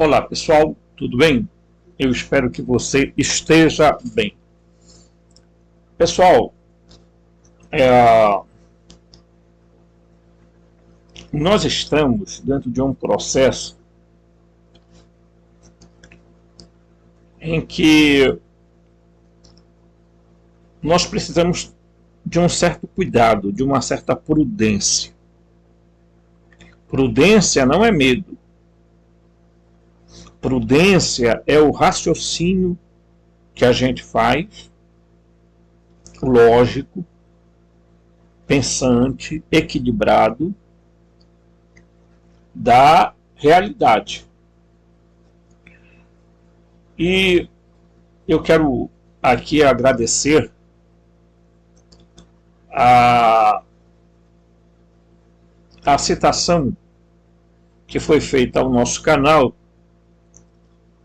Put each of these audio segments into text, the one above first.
Olá pessoal, tudo bem? Eu espero que você esteja bem. Pessoal, nós estamos dentro de um processo em que nós precisamos de um certo cuidado, de uma certa prudência. Prudência não é medo. Prudência é o raciocínio que a gente faz, lógico, pensante, equilibrado, da realidade. E eu quero aqui agradecer a citação que foi feita ao nosso canal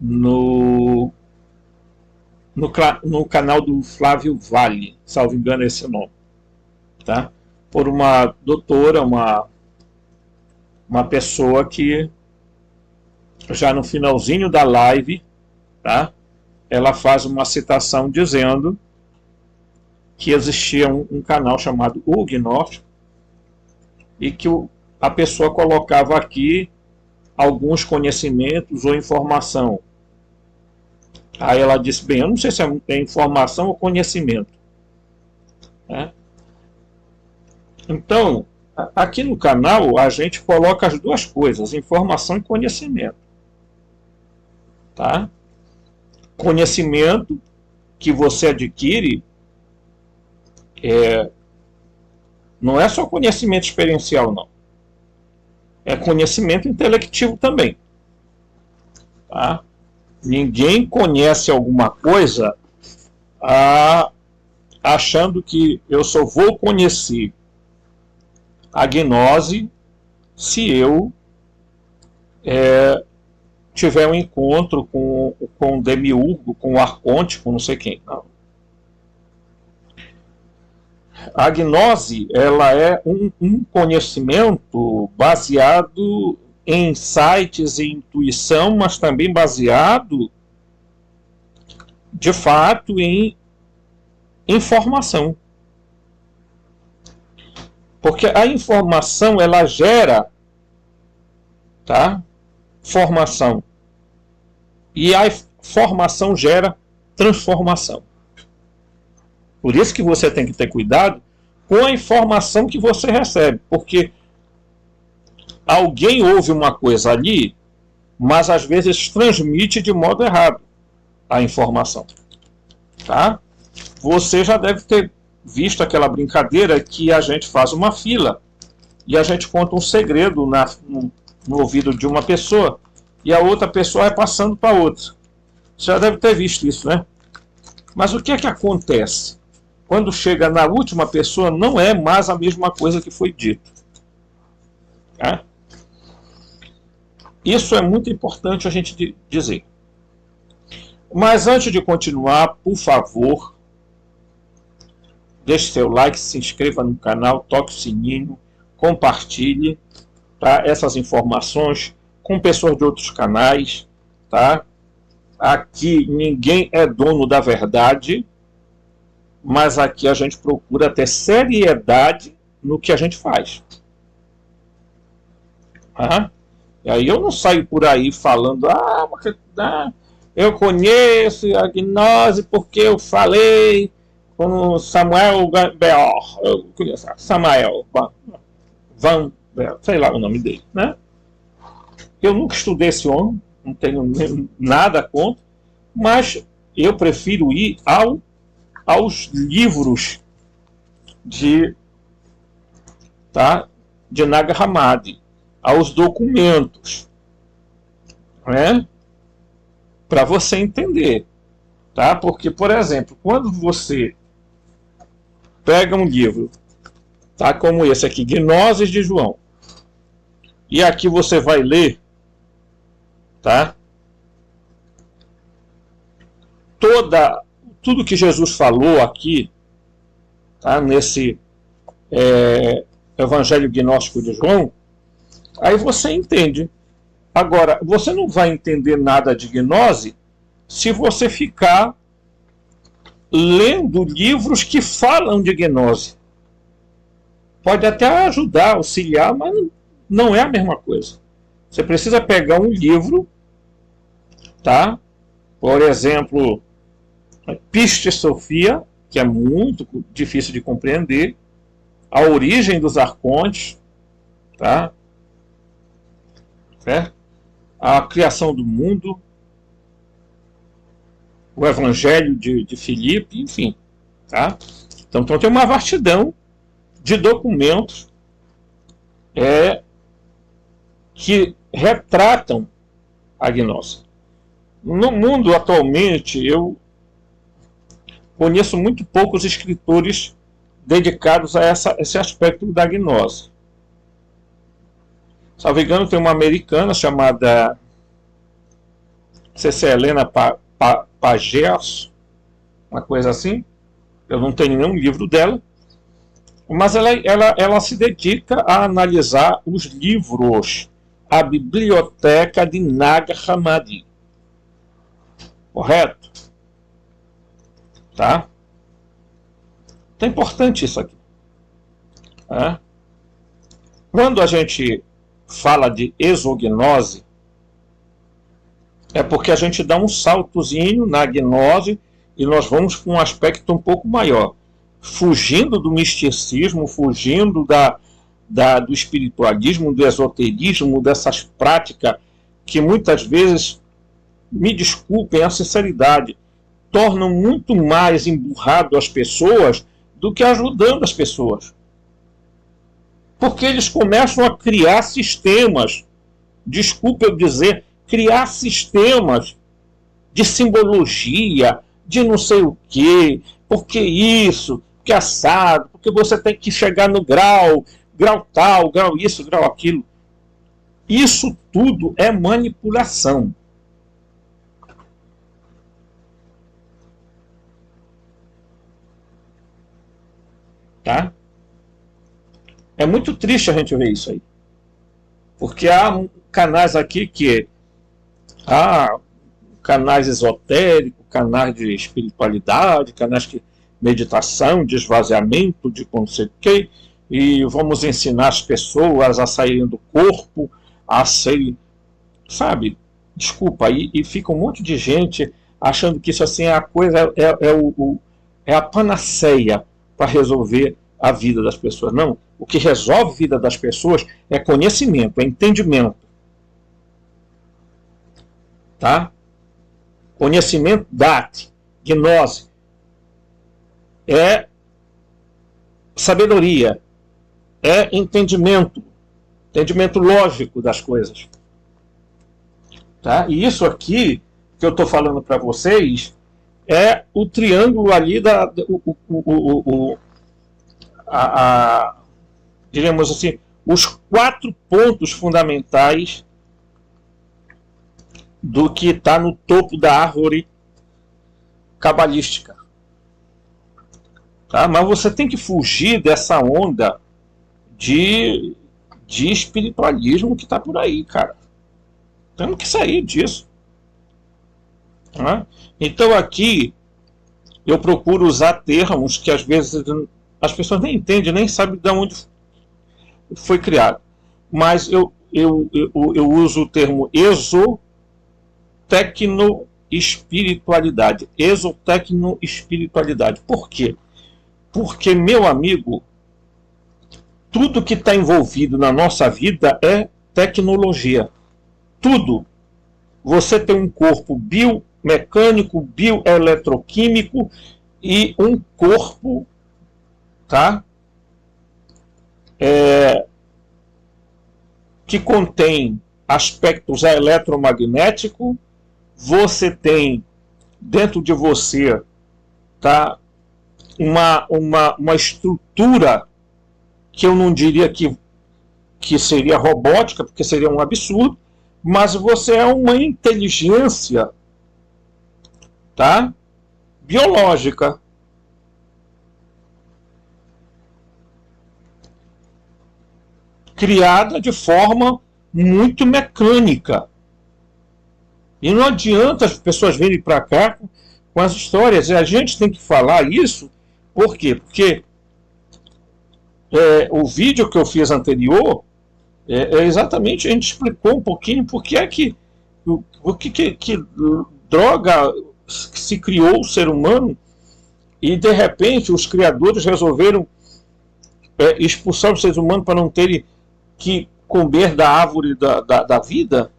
no canal do Flávio Vale, salvo engano esse nome, tá? Por uma doutora, uma pessoa que já no finalzinho da live, tá? Ela faz uma citação dizendo que existia um canal chamado O Gnóstico e que a pessoa colocava aqui alguns conhecimentos ou informação. Aí ela disse, bem, eu não sei se é informação ou conhecimento, né? Então, aqui no canal a gente coloca as duas coisas, informação e conhecimento, tá? Conhecimento que você adquire não é só conhecimento experiencial, não. É conhecimento intelectivo também, tá? Ninguém conhece alguma coisa achando que eu só vou conhecer a gnose se eu tiver um encontro com o demiurgo, com o arconte, com não sei quem. Não. A gnose, ela é um conhecimento baseado em insights e intuição, mas também baseado, de fato, em informação. Porque a informação, ela gera, tá? Formação. E a formação gera transformação. Por isso que você tem que ter cuidado com a informação que você recebe. Porque alguém ouve uma coisa ali, mas às vezes transmite de modo errado a informação. Tá? Você já deve ter visto aquela brincadeira que a gente faz uma fila e a gente conta um segredo no ouvido de uma pessoa e a outra pessoa vai passando para outra. Você já deve ter visto isso, né? Mas o que é que acontece? Quando chega na última pessoa, não é mais a mesma coisa que foi dito. Tá? Isso é muito importante a gente dizer. Mas antes de continuar, por favor, deixe seu like, se inscreva no canal, toque o sininho, compartilhe, tá, essas informações com pessoas de outros canais. Tá? Aqui ninguém é dono da verdade, mas aqui a gente procura ter seriedade no que a gente faz. Tá? E aí eu não saio por aí falando, eu conheço a gnose porque eu falei com Samuel Beor, eu conheço Samuel Van Beor, sei lá o nome dele, né? Eu nunca estudei esse homem, não tenho nada contra, mas eu prefiro ir aos livros de Nag Hammadi, aos documentos, né? Para você entender, tá? Porque, por exemplo, quando você pega um livro, tá, como esse aqui, Gnoses de João, e aqui você vai ler, tá? Tudo que Jesus falou aqui, tá, nesse Evangelho Gnóstico de João, aí você entende Agora, você não vai entender nada de gnose se você ficar lendo livros que falam de gnose. Pode até ajudar, auxiliar, mas não é a mesma coisa. Você precisa pegar um livro, tá? Por exemplo, Piste Sofia, que é muito difícil de compreender, A Origem dos Arcontes, tá? Certo? A Criação do Mundo, o Evangelho de Filipe, enfim, tá? Então tem uma vastidão de documentos que retratam a gnose. No mundo atualmente, eu conheço muito poucos escritores dedicados a esse aspecto da gnose. Salvo engano, tem uma americana chamada, não sei se é Helena Pageas, uma coisa assim. Eu não tenho nenhum livro dela, mas ela se dedica a analisar os livros, a biblioteca de Nag Hammadi. Correto? Tá? Então é importante isso aqui. Tá? Quando a gente fala de exognose, é porque a gente dá um saltozinho na gnose e nós vamos para um aspecto um pouco maior, fugindo do misticismo, fugindo do espiritualismo, do esoterismo, dessas práticas que muitas vezes, me desculpem a sinceridade, tornam muito mais emburrado as pessoas do que ajudando as pessoas. Porque eles começam a criar sistemas, desculpe eu dizer, criar sistemas de simbologia, de não sei o quê, porque isso, porque assado, porque você tem que chegar no grau tal, grau isso, grau aquilo. Isso tudo é manipulação. Tá? É muito triste a gente ver isso aí. Porque há canais aqui que há canais esotéricos, canais de espiritualidade, canais de meditação, de esvaziamento, de não sei o quê, e vamos ensinar as pessoas a saírem do corpo, a serem, sabe, desculpa, e fica um monte de gente achando que isso assim é a coisa, é a panaceia para resolver a vida das pessoas. Não, o que resolve a vida das pessoas é conhecimento, é entendimento. Tá? Conhecimento, date, gnose, é sabedoria, é entendimento lógico das coisas. Tá? E isso aqui que eu estou falando para vocês é o triângulo ali diríamos assim, os 4 pontos fundamentais do que está no topo da árvore cabalística. Tá? Mas você tem que fugir dessa onda de espiritualismo que está por aí, cara. Temos que sair disso. Tá? Então aqui eu procuro usar termos que às vezes as pessoas nem entendem, nem sabem de onde foi criado. Mas eu uso o termo exotecnoespiritualidade. Exotecnoespiritualidade. Por quê? Porque, meu amigo, tudo que está envolvido na nossa vida é tecnologia. Tudo. Você tem um corpo biomecânico, bioeletroquímico e um corpo, tá? Que contém aspectos eletromagnéticos. Você tem dentro de você, tá, uma estrutura que eu não diria que seria robótica, porque seria um absurdo, mas você é uma inteligência, tá, biológica. Criada de forma muito mecânica. E não adianta as pessoas virem para cá com as histórias. A gente tem que falar isso. Por quê? Porque o vídeo que eu fiz anterior, exatamente, a gente explicou um pouquinho por que é que droga se criou o ser humano e de repente os criadores resolveram expulsar os seres humanos para não terem que comer da árvore da vida,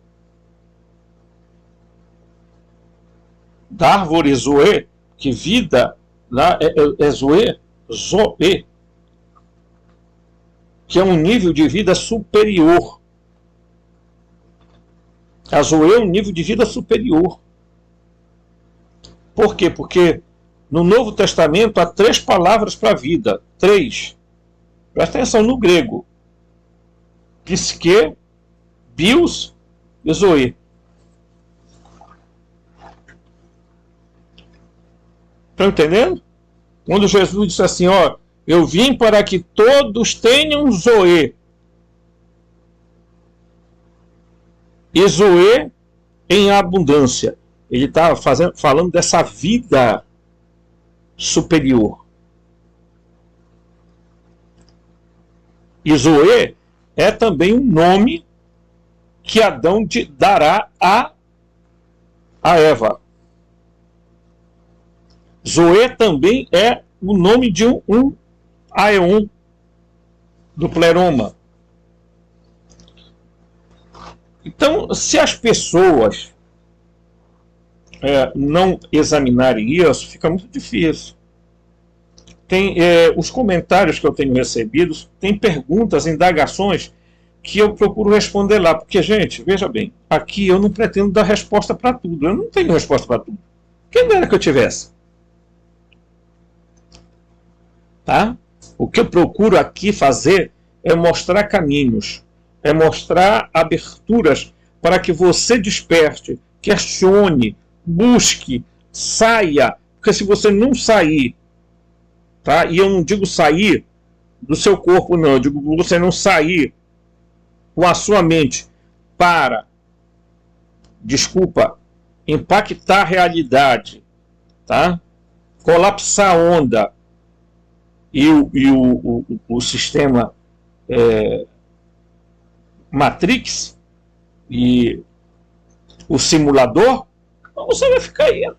da árvore Zoe, que vida lá é Zoe, que é um nível de vida superior. A Zoe é um nível de vida superior. Por quê? Porque no Novo Testamento há 3 palavras para a vida. 3. Presta atenção no grego. Psique, bios e Zoe. Estão entendendo? Quando Jesus disse assim, ó, eu vim para que todos tenham Zoe. E Zoe em abundância. Ele está falando dessa vida superior. E Zoe é também um nome que Adão dará a Eva. Zoe também é o nome de um aeon do pleroma. Então, se as pessoas não examinarem isso, fica muito difícil. Tem os comentários que eu tenho recebido, tem perguntas, indagações que eu procuro responder lá, porque, gente, veja bem, aqui eu não pretendo dar resposta para tudo, eu não tenho resposta para tudo. Quem dera que eu tivesse? Tá? O que eu procuro aqui fazer é mostrar caminhos, é mostrar aberturas para que você desperte, questione, busque, saia, porque se você não sair, tá? E eu não digo sair do seu corpo, não, eu digo você não sair com a sua mente para, desculpa, impactar a realidade, tá? Colapsar a onda e o sistema Matrix e o simulador, então você vai ficar aí.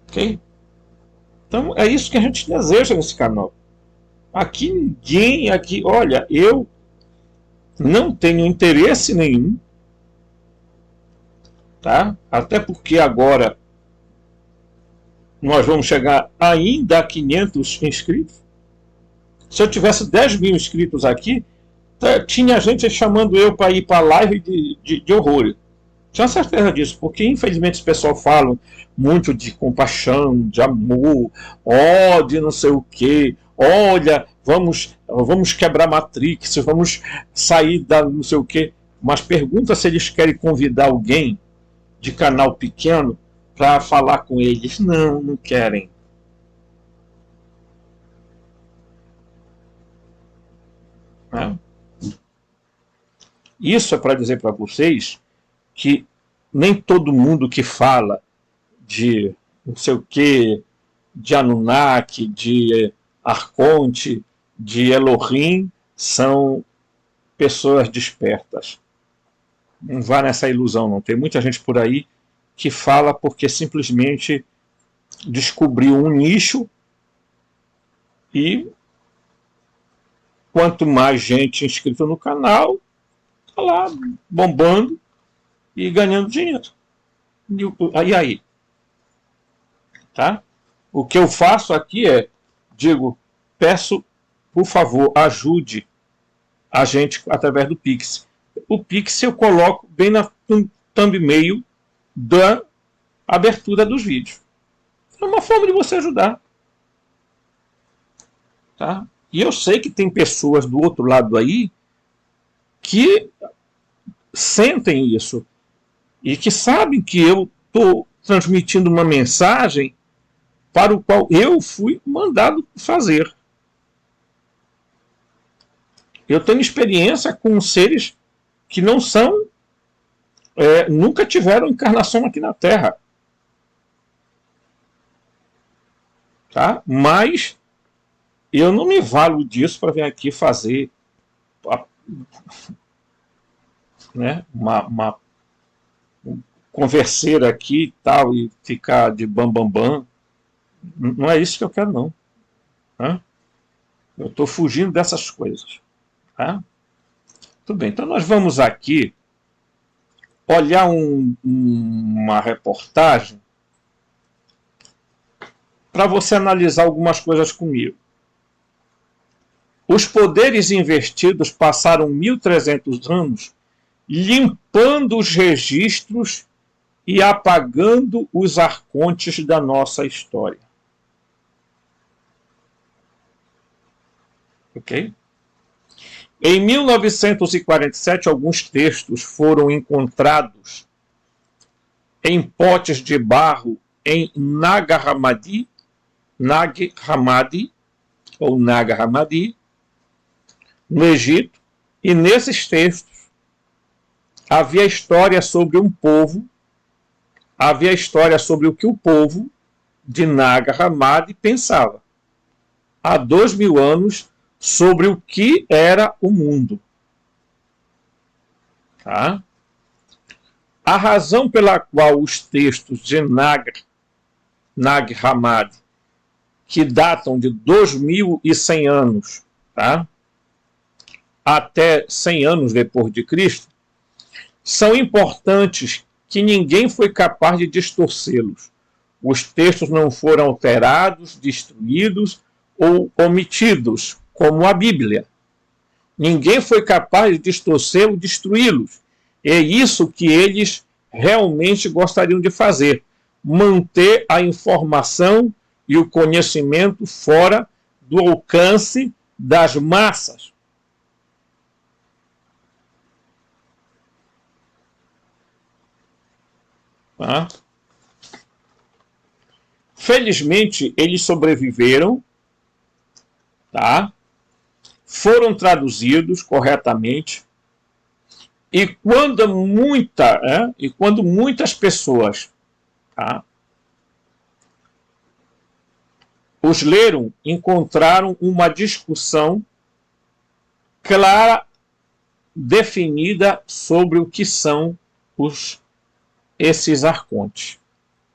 Ok? Então é isso que a gente deseja nesse canal. Aqui ninguém, olha, eu não tenho interesse nenhum, tá? Até porque agora nós vamos chegar ainda a 500 inscritos. Se eu tivesse 10 mil inscritos aqui, tinha gente chamando eu para ir para a live de horror. Tinha certeza disso, porque infelizmente os pessoal falam muito de compaixão, de amor, de não sei o que, olha, vamos quebrar Matrix, vamos sair da não sei o que. Mas pergunta se eles querem convidar alguém de canal pequeno para falar com eles. Não, não querem. Isso é para dizer para vocês que nem todo mundo que fala de não sei o que, de Anunnaki, de Arconte, de Elohim, são pessoas despertas. Não vá nessa ilusão, não. Tem muita gente por aí que fala porque simplesmente descobriu um nicho e quanto mais gente inscrita no canal, tá lá bombando e ganhando dinheiro. E aí? Tá? O que eu faço aqui peço, por favor, ajude a gente através do Pix. O Pix eu coloco bem na thumbnail da abertura dos vídeos. É uma forma de você ajudar. Tá? E eu sei que tem pessoas do outro lado aí que sentem isso e que sabem que eu estou transmitindo uma mensagem para o qual eu fui mandado fazer. Eu tenho experiência com seres que não são, nunca tiveram encarnação aqui na Terra. Tá? Mas eu não me valo disso para vir aqui fazer né, uma converseira aqui e tal, e ficar de bam. Não é isso que eu quero, não. Tá? Eu estou fugindo dessas coisas. Tá? Tudo bem, então nós vamos aqui olhar uma reportagem para você analisar algumas coisas comigo. Os poderes investidos passaram 1.300 anos limpando os registros e apagando os arcontes da nossa história. Ok? Em 1947, alguns textos foram encontrados em potes de barro em Nag Hammadi, no Egito, e nesses textos havia história sobre um povo, havia história sobre o que o povo de Nag Hammadi pensava há 2.000 anos sobre o que era o mundo. Tá? A razão pela qual os textos de Nag Hammadi, que datam de 2.100 anos, tá? Até 100 anos depois de Cristo, são importantes que ninguém foi capaz de distorcê-los. Os textos não foram alterados, destruídos ou omitidos, como a Bíblia. Ninguém foi capaz de distorcê-los, destruí-los. É isso que eles realmente gostariam de fazer: manter a informação e o conhecimento fora do alcance das massas. Tá? Felizmente, eles sobreviveram, tá? Foram traduzidos corretamente, e quando muitas pessoas, tá, os leram, encontraram uma discussão clara, definida sobre o que são esses arcontes.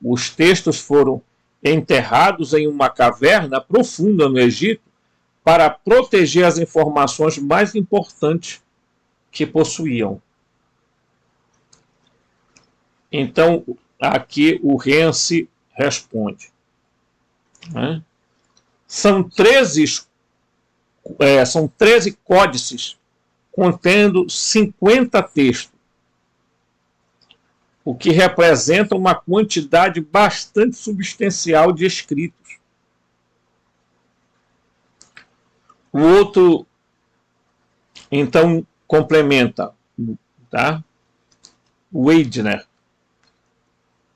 Os textos foram enterrados em uma caverna profunda no Egito para proteger as informações mais importantes que possuíam. Então, aqui o Renzi responde. Né? São 13 códices contendo 50 textos, o que representa uma quantidade bastante substancial de escritos. O outro, então, complementa, tá? Weidner.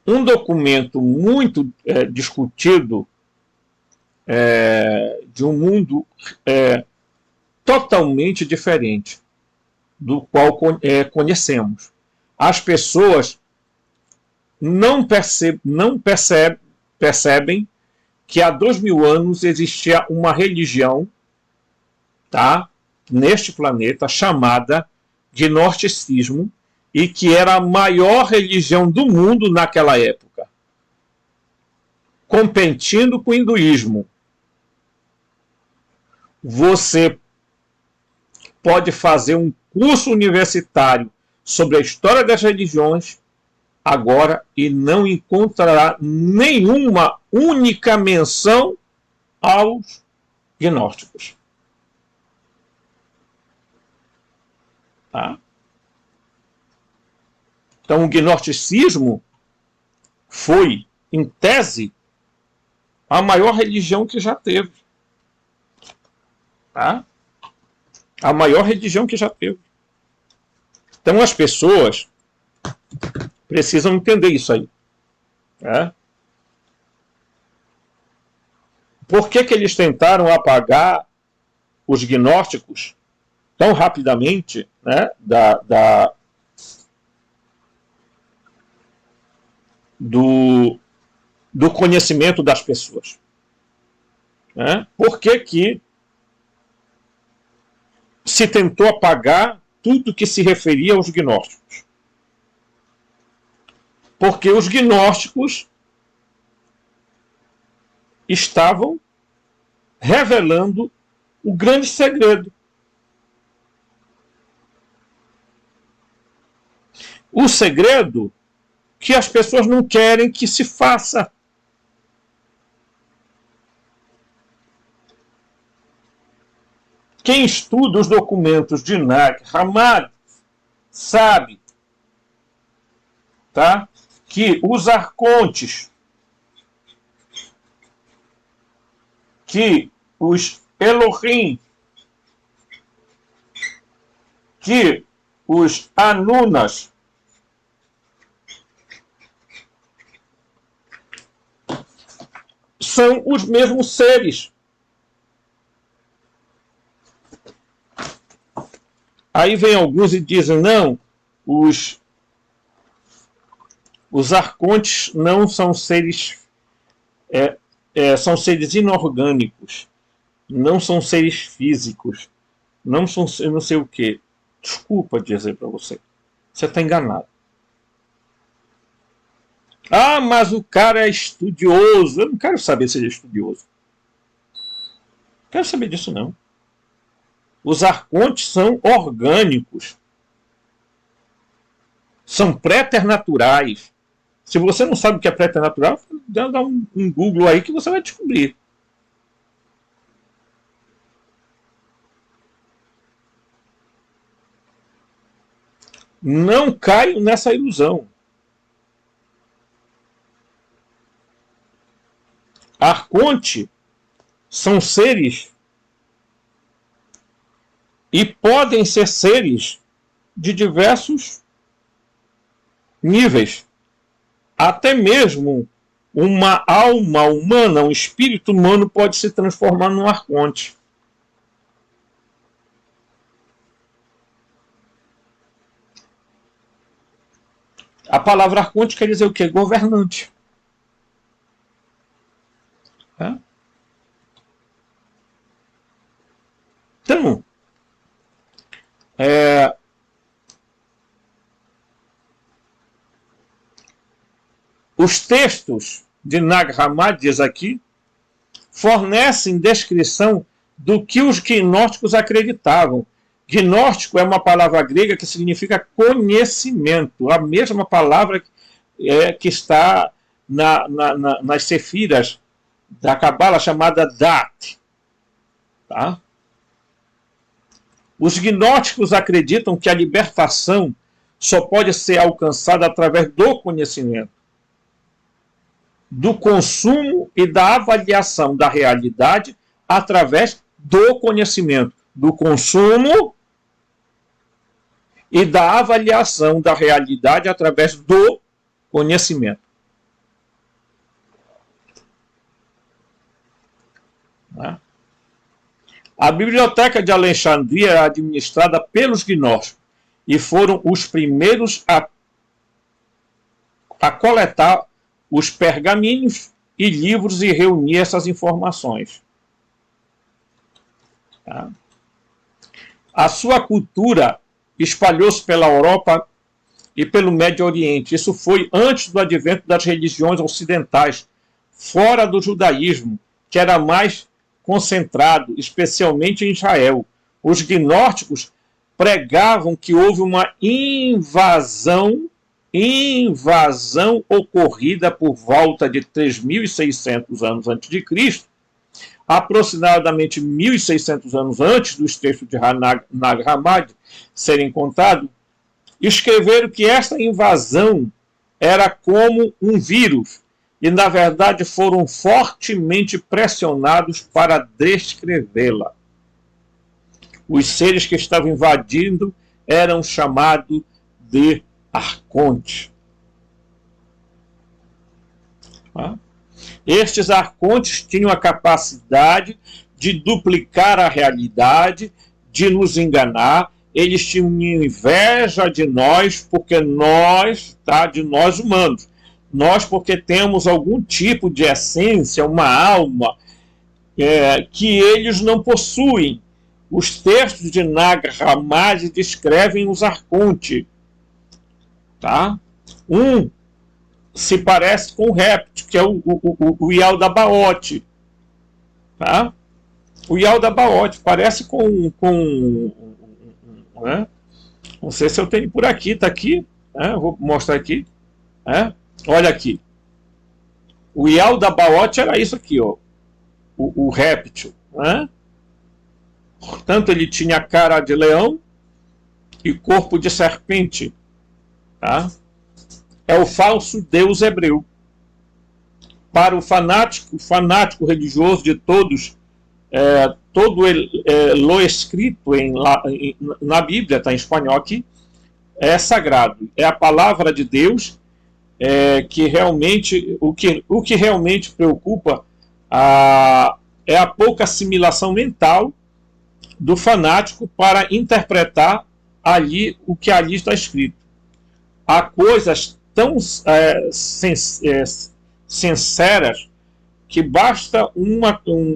Um documento muito discutido de um mundo totalmente diferente do qual conhecemos. As pessoas não percebem que há 2.000 anos existia uma religião, tá, neste planeta chamada gnosticismo, e que era a maior religião do mundo naquela época, competindo com o hinduísmo. Você pode fazer um curso universitário sobre a história das religiões agora e não encontrará nenhuma única menção aos gnósticos. Tá? Então, o gnosticismo foi, em tese, a maior religião que já teve. Tá? A maior religião que já teve. Então, as pessoas precisam entender isso aí. Tá? Por que eles tentaram apagar os gnósticos tão rapidamente, né, do conhecimento das pessoas. Né? Por que se tentou apagar tudo que se referia aos gnósticos? Porque os gnósticos estavam revelando o grande segredo. O segredo que as pessoas não querem que se faça. Quem estuda os documentos de Nag Hammadi sabe, tá, que os arcontes, que os Elohim, que os Anunas são os mesmos seres. Aí vem alguns e dizem, não, os arcontes não são seres, são seres inorgânicos, não são seres físicos, não são não sei o quê. Desculpa dizer para você, você está enganado. Ah, mas o cara é estudioso. Eu não quero saber se ele é estudioso. Não quero saber disso, não. Os arcontes são orgânicos. São préternaturais. Se você não sabe o que é préternatural, dá um Google aí que você vai descobrir. Não caio nessa ilusão. Arconte são seres e podem ser seres de diversos níveis. Até mesmo uma alma humana, um espírito humano pode se transformar num arconte. A palavra arconte quer dizer o quê? Governante. Então, os textos de Nag Hammadi, diz aqui, fornecem descrição do que os gnósticos acreditavam. Gnóstico é uma palavra grega que significa conhecimento, a mesma palavra que está nas sefiras da Cabala chamada Dat. Tá? Os gnósticos acreditam que a libertação só pode ser alcançada através do conhecimento, do consumo e da avaliação da realidade através do conhecimento, do consumo e da avaliação da realidade através do conhecimento. A Biblioteca de Alexandria é administrada pelos gnósticos e foram os primeiros a coletar os pergaminhos e livros e reunir essas informações. Tá? A sua cultura espalhou-se pela Europa e pelo Médio Oriente. Isso foi antes do advento das religiões ocidentais, fora do judaísmo, que era mais concentrado, especialmente em Israel. Os gnósticos pregavam que houve uma invasão ocorrida por volta de 3.600 anos antes de Cristo, aproximadamente 1.600 anos antes dos textos de Nag Hammadi serem contados, escreveram que essa invasão era como um vírus e, na verdade, foram fortemente pressionados para descrevê-la. Os seres que estavam invadindo eram chamados de arcontes. Estes arcontes tinham a capacidade de duplicar a realidade, de nos enganar, eles tinham inveja de nós, porque nós, tá, de nós humanos, nós porque temos algum tipo de essência, uma alma, que eles não possuem. Os textos de Nag Hammadi descrevem os arcontes. Tá? Um se parece com o réptil, que é o Yaldabaoth. Tá? O Yaldabaoth parece né? Não sei se eu tenho por aqui, está aqui. Vou mostrar aqui. Olha aqui. O Yaldabaoth era isso aqui, ó. O réptil. Portanto, ele tinha cara de leão e corpo de serpente. Tá? É o falso deus hebreu. Para o fanático religioso de todos, todo lo escrito na Bíblia, está em espanhol aqui, é sagrado. É a palavra de Deus, que realmente, o que realmente preocupa é a pouca assimilação mental do fanático para interpretar ali o que ali está escrito. Há coisas tão sinceras que basta um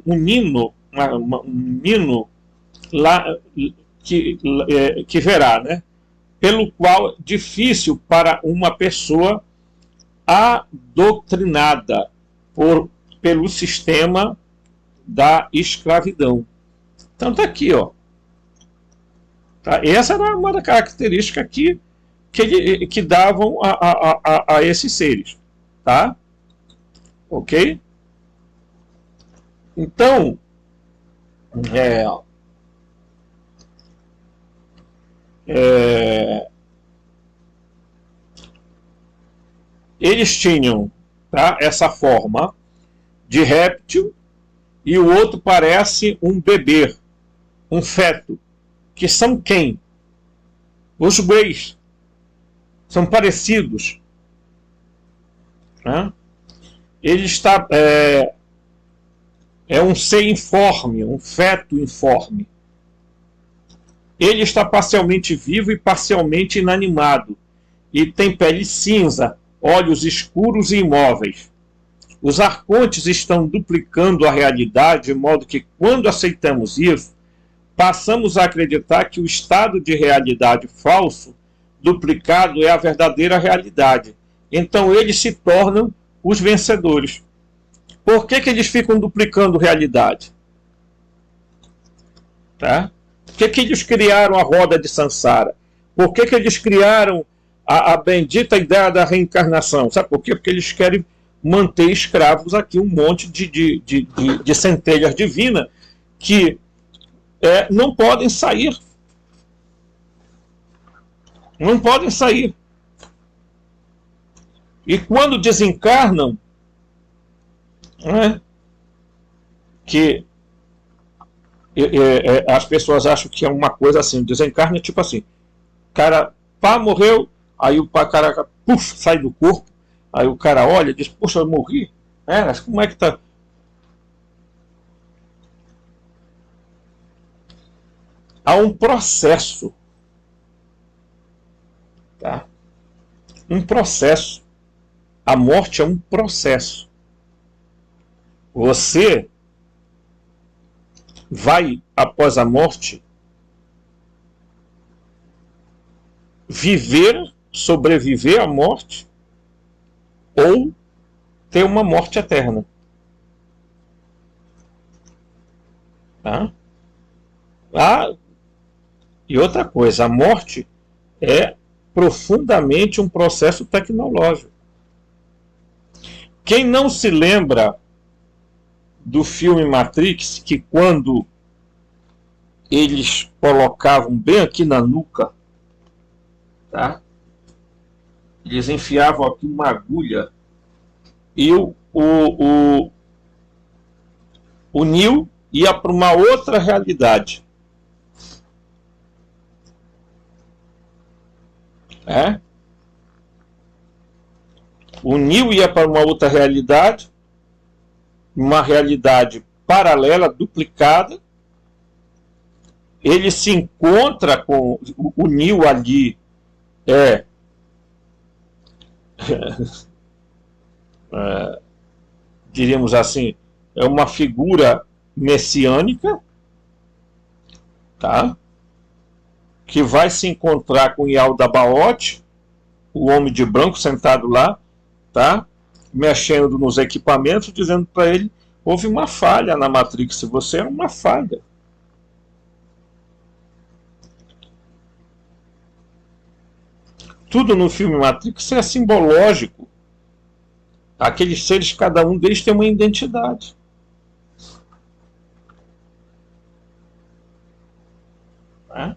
nino lá que verá, né? Pelo qual difícil para uma pessoa adoctrinada pelo sistema da escravidão. Então tá aqui, ó. Tá? Essa era uma das características que davam a esses seres. Tá? Ok? Então, eles tinham, tá, essa forma de réptil, e o outro parece um bebê, um feto, que são quem? Os Greys. São parecidos. Né? Ele está... é um ser informe, um feto informe. Ele está parcialmente vivo e parcialmente inanimado, e tem pele cinza, olhos escuros e imóveis. Os arcontes estão duplicando a realidade, de modo que, quando aceitamos isso, passamos a acreditar que o estado de realidade falso, duplicado, é a verdadeira realidade. Então eles se tornam os vencedores. Por que eles ficam duplicando realidade? Tá? Por que eles criaram a roda de Sansara? Por que eles criaram a bendita ideia da reencarnação? Sabe por quê? Porque eles querem manter escravos aqui um monte de centelhas divinas que não podem sair. Não podem sair. E quando desencarnam, que as pessoas acham que é uma coisa assim, desencarna tipo assim, cara, pá, morreu, aí o cara sai do corpo, aí o cara olha e diz, poxa, eu morri, mas como é que tá? Há um processo, tá? Um processo. A morte é um processo. Você vai, após a morte, sobreviver à morte, ou ter uma morte eterna. Tá? E outra coisa, a morte é profundamente um processo tecnológico. Quem não se lembra do filme Matrix, que quando eles colocavam bem aqui na nuca, tá? Eles enfiavam aqui uma agulha e o Neo ia para uma outra realidade. O Neo ia para uma outra realidade, uma realidade paralela, duplicada, ele se encontra com o Neo ali, é, diríamos assim, é uma figura messiânica, tá? Que vai se encontrar com Yaldabaoth, o homem de branco sentado lá, tá? Mexendo nos equipamentos, dizendo para ele: houve uma falha na Matrix, você é uma falha. Tudo no filme Matrix é simbológico. Aqueles seres, cada um deles tem uma identidade. Né?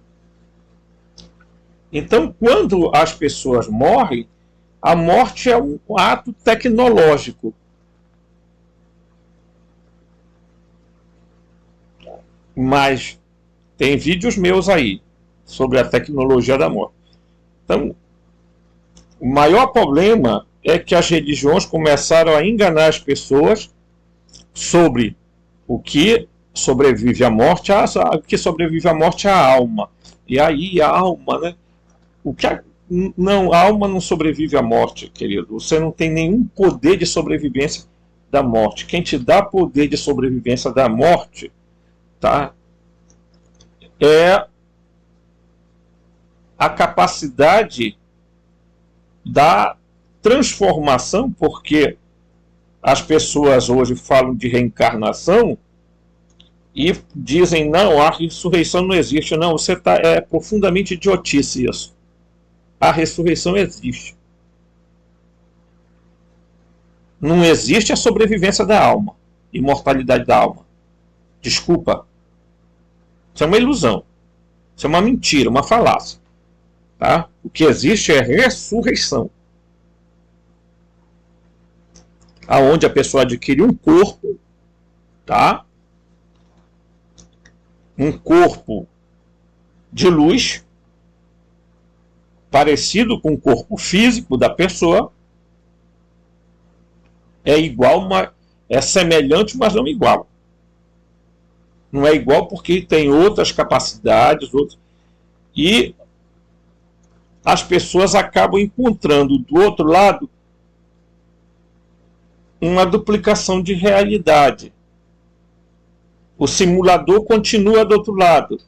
Então, quando as pessoas morrem, a morte é um ato tecnológico. Mas tem vídeos meus aí sobre a tecnologia da morte. Então, o maior problema é que as religiões começaram a enganar as pessoas sobre o que sobrevive à morte. O que sobrevive à morte é a alma. E aí a alma, né? Não, a alma não sobrevive à morte, querido. Você não tem nenhum poder de sobrevivência da morte. Quem te dá poder de sobrevivência da morte, tá? É a capacidade da transformação, porque as pessoas hoje falam de reencarnação e dizem: não, a ressurreição não existe. Não, é profundamente idiotice isso. A ressurreição existe. Não existe a sobrevivência da alma, imortalidade da alma. Desculpa. Isso é uma ilusão. Isso é uma mentira, uma falácia. Tá? O que existe é ressurreição. Aonde a pessoa adquire um corpo, tá? Um corpo de luz, parecido com o corpo físico da pessoa, é igual, é semelhante, mas não igual. Não é igual porque tem outras capacidades, e as pessoas acabam encontrando do outro lado uma duplicação de realidade. O simulador continua do outro lado.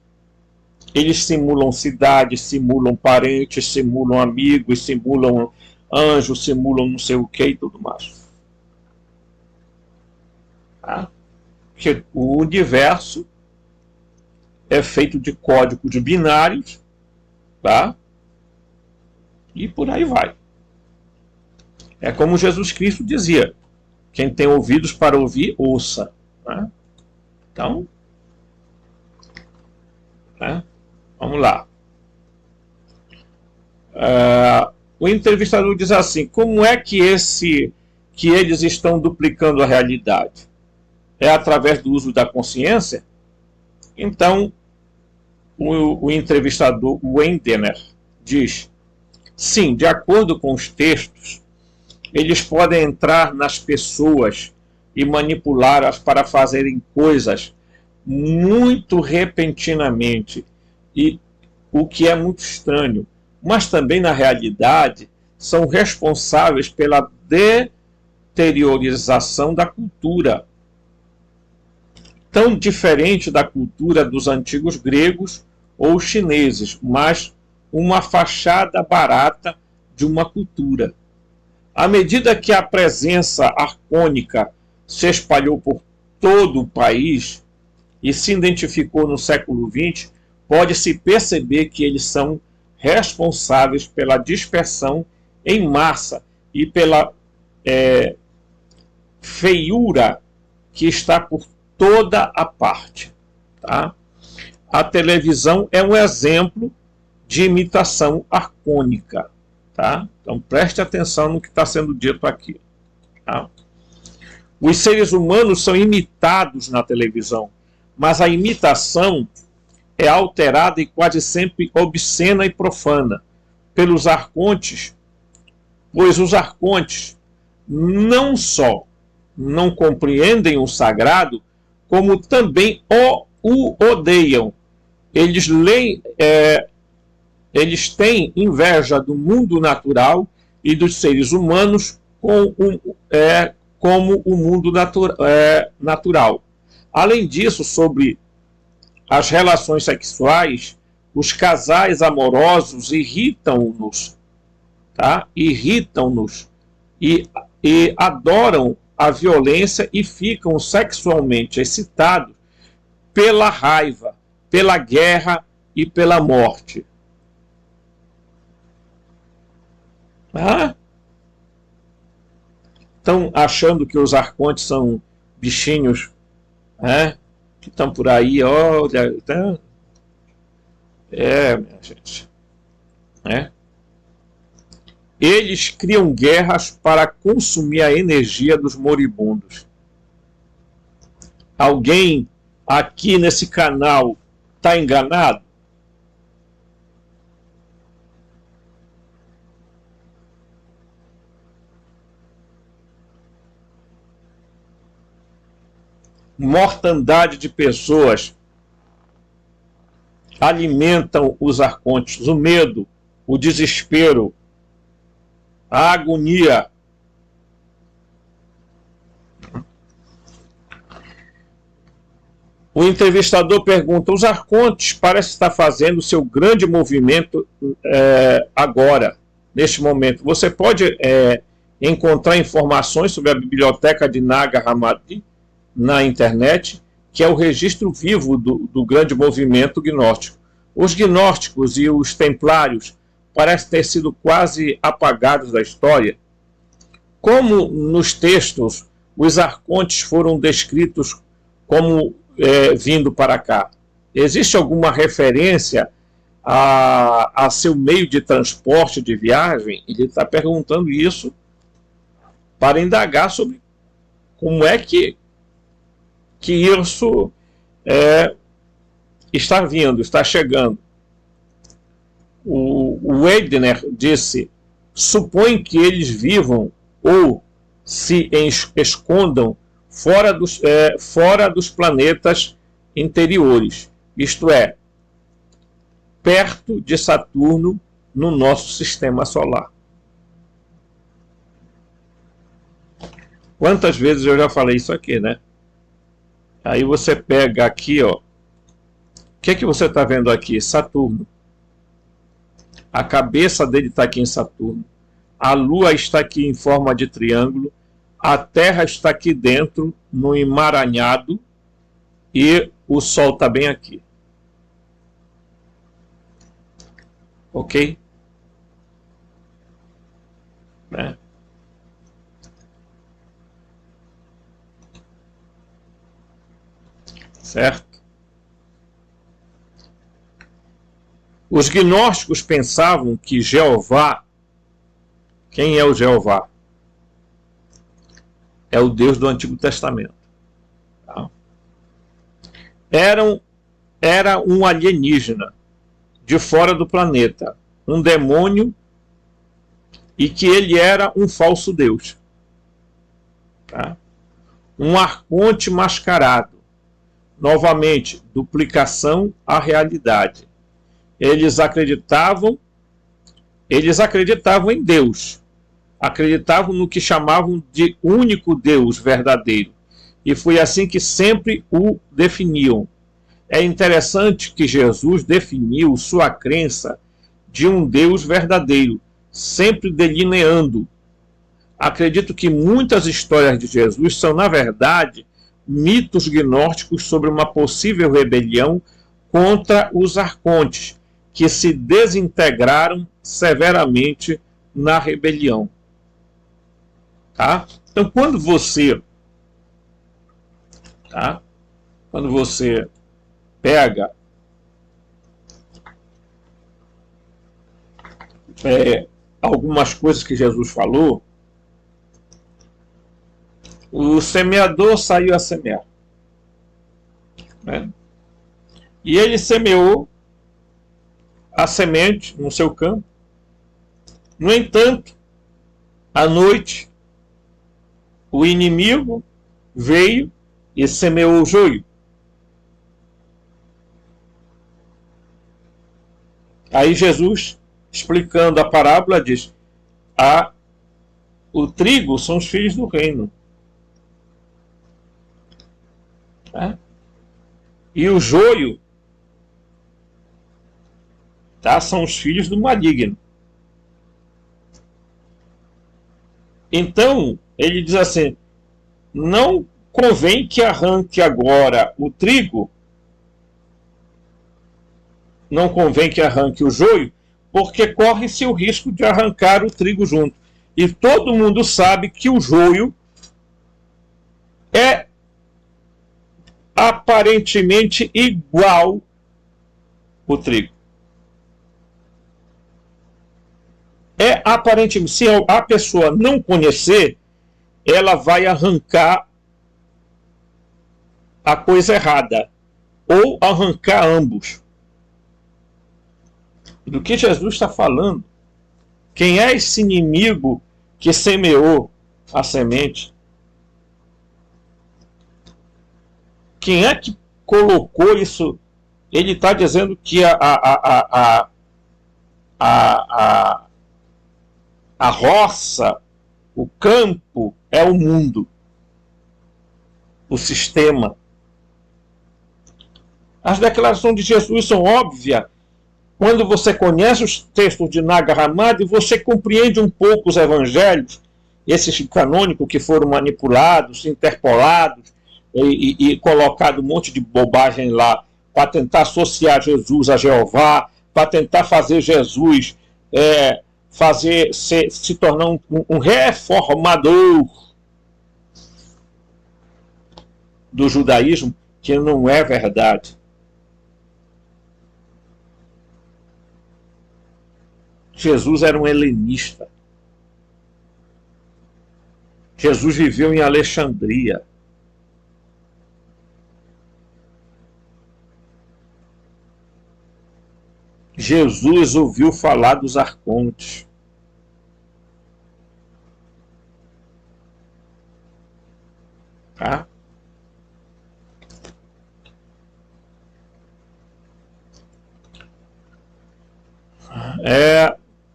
Eles simulam cidades, simulam parentes, simulam amigos, simulam anjos, simulam não sei o que e tudo mais. Tá? Porque o universo é feito de códigos binários, tá? E por aí vai. É como Jesus Cristo dizia: quem tem ouvidos para ouvir, ouça. Né? Então, né? Vamos lá. O entrevistador diz assim: como é que eles estão duplicando a realidade? É através do uso da consciência? Então, o entrevistador Wendener diz: sim, de acordo com os textos, eles podem entrar nas pessoas e manipulá-las para fazerem coisas muito repentinamente, e o que é muito estranho. Mas também, na realidade, são responsáveis pela deteriorização da cultura, tão diferente da cultura dos antigos gregos ou chineses, mas uma fachada barata de uma cultura. À medida que a presença arcônica se espalhou por todo o país e se identificou no século XX, pode-se perceber que eles são responsáveis pela dispersão em massa e pela feiura que está por toda a parte. Tá? A televisão é um exemplo de imitação arcônica. Tá? Então preste atenção no que está sendo dito aqui. Tá? Os seres humanos são imitados na televisão, mas a imitação é alterada e quase sempre obscena e profana pelos arcontes, pois os arcontes não só não compreendem o sagrado, como também o odeiam. eles eles têm inveja do mundo natural e dos seres humanos como o mundo natural. Além disso, sobre as relações sexuais, os casais amorosos irritam-nos, tá? Irritam-nos e adoram a violência e ficam sexualmente excitados pela raiva, pela guerra e pela morte. Estão achando que os arcontes são bichinhos, que estão por aí, olha. Tá? Minha gente. Eles criam guerras para consumir a energia dos moribundos. Alguém aqui nesse canal está enganado? Mortandade de pessoas alimentam os arcontes, o medo, o desespero, a agonia. O entrevistador pergunta: os arcontes parecem estar fazendo seu grande movimento agora, neste momento. Você pode encontrar informações sobre a biblioteca de Nag Hammadi na internet, que é o registro vivo do grande movimento gnóstico. Os gnósticos e os templários parecem ter sido quase apagados da história. Como nos textos os arcontes foram descritos como vindo para cá? Existe alguma referência a seu meio de transporte, de viagem? Ele está perguntando isso para indagar sobre como é que isso está vindo, está chegando. O Wegener disse: supõe que eles vivam ou se escondam fora dos planetas interiores, isto é, perto de Saturno, no nosso sistema solar. Quantas vezes eu já falei isso aqui, né? Aí você pega aqui, ó. O que você está vendo aqui? Saturno. A cabeça dele está aqui em Saturno. A Lua está aqui em forma de triângulo. A Terra está aqui dentro, no emaranhado. E o Sol está bem aqui. Ok? Né? Certo? Os gnósticos pensavam que Jeová, quem é o Jeová? É o Deus do Antigo Testamento. Tá? Era um alienígena de fora do planeta, um demônio, e que ele era um falso Deus. Tá? Um arconte mascarado. Novamente, duplicação à realidade. Eles acreditavam em Deus, acreditavam no que chamavam de único Deus verdadeiro, e foi assim que sempre o definiam. É interessante que Jesus definiu sua crença de um Deus verdadeiro, sempre delineando. Acredito que muitas histórias de Jesus são, na verdade, mitos gnósticos sobre uma possível rebelião contra os arcontes, que se desintegraram severamente na rebelião. Tá? Então, quando você pega algumas coisas que Jesus falou, o semeador saiu a semear, né? E ele semeou a semente no seu campo. No entanto, à noite, o inimigo veio e semeou o joio. Aí Jesus, explicando a parábola, diz: o trigo são os filhos do reino. Tá? E o joio, tá, são os filhos do maligno. Então, ele diz assim: não convém que arranque agora o trigo, não convém que arranque o joio, porque corre-se o risco de arrancar o trigo junto. E todo mundo sabe que o joio é aparentemente igual ao trigo. É aparentemente, se a pessoa não conhecer, ela vai arrancar a coisa errada, ou arrancar ambos. Do que Jesus está falando? Quem é esse inimigo que semeou a semente? Quem é que colocou isso? Ele está dizendo que a roça, o campo, é o mundo, o sistema. As declarações de Jesus são óbvias. Quando você conhece os textos de Nag Hammadi, você compreende um pouco os evangelhos, esses canônicos que foram manipulados, interpolados e colocado um monte de bobagem lá para tentar associar Jesus a Jeová, para tentar fazer Jesus se tornar um reformador do judaísmo, que não é verdade. Jesus era um helenista. Jesus viveu em Alexandria. Jesus ouviu falar dos arcontes. Tá?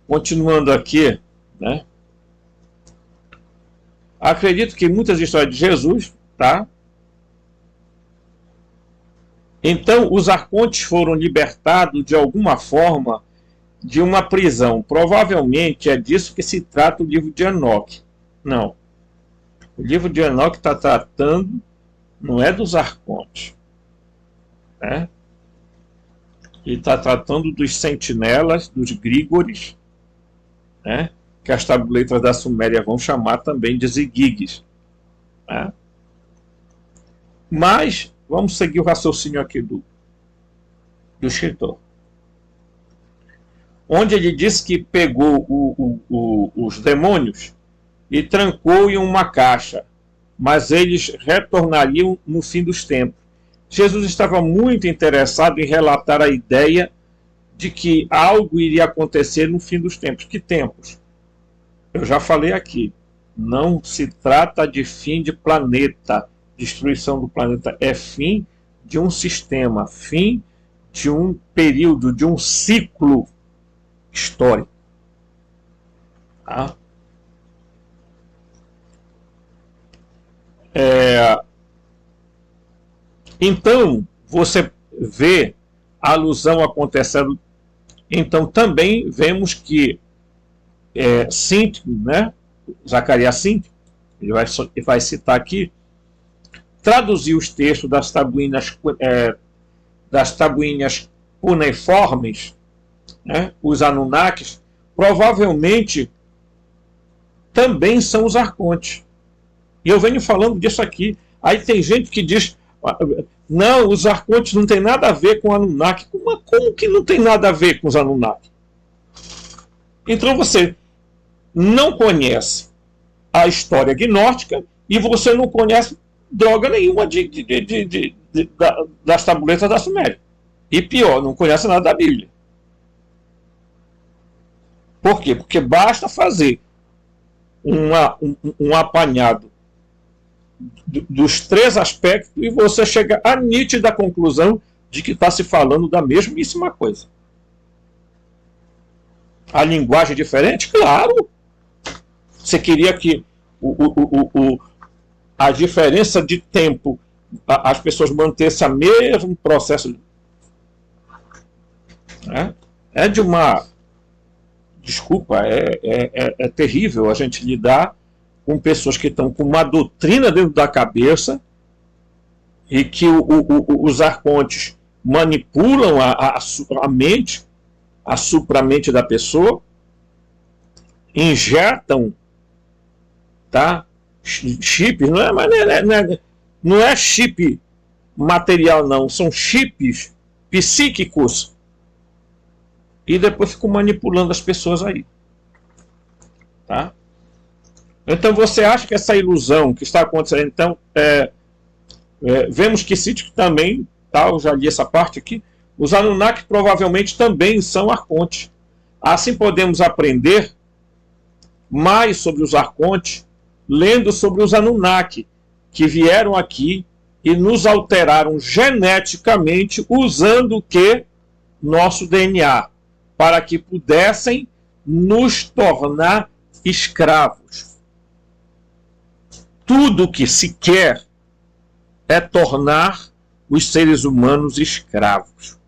Continuando aqui, né? Acredito que muitas histórias de Jesus, tá? Então, os arcontes foram libertados de alguma forma de uma prisão. Provavelmente é disso que se trata o livro de Enoque. Não. O livro de Enoque está tratando, não é dos arcontes, né? Ele está tratando dos sentinelas, dos grígores, né? Que as tabuletas da Suméria vão chamar também de zigigues. Né? Mas vamos seguir o raciocínio aqui do escritor. Onde ele diz que pegou os demônios e trancou em uma caixa, mas eles retornariam no fim dos tempos. Jesus estava muito interessado em relatar a ideia de que algo iria acontecer no fim dos tempos. Que tempos? Eu já falei aqui. Não se trata de fim de planeta, destruição do planeta. É fim de um sistema, fim de um período, de um ciclo histórico. Tá? Então, você vê a alusão acontecendo. Então, também vemos que Cíntico, né? Zacarias Cíntico, ele vai citar aqui, traduziu os textos das tabuinhas cuneiformes, né? Os Anunnakis, provavelmente também são os arcontes. E eu venho falando disso aqui. Aí tem gente que diz: não, os arcontes não tem nada a ver com Anunnaki. Como que não tem nada a ver com os Anunnaki? Então você não conhece a história gnóstica e você não conhece droga nenhuma das tabuletas da Suméria. E pior, não conhece nada da Bíblia. Por quê? Porque basta fazer um apanhado dos três aspectos e você chega à nítida conclusão de que está se falando da mesmíssima coisa. A linguagem diferente? Claro! Você queria que a diferença de tempo, as pessoas mantessem o mesmo processo. Né? É de uma... Desculpa, é terrível a gente lidar com pessoas que estão com uma doutrina dentro da cabeça e que os arcontes manipulam a mente, a supramente da pessoa, injetam, tá? Chips, não é chip material, não, são chips psíquicos e depois ficam manipulando as pessoas aí, tá? Então você acha que essa ilusão que está acontecendo, então, vemos que Sítio também, tá, eu já li essa parte aqui, os Anunnaki provavelmente também são arcontes. Assim podemos aprender mais sobre os arcontes lendo sobre os Anunnaki, que vieram aqui e nos alteraram geneticamente usando o que? Nosso DNA, para que pudessem nos tornar escravos. Tudo que se quer é tornar os seres humanos escravos.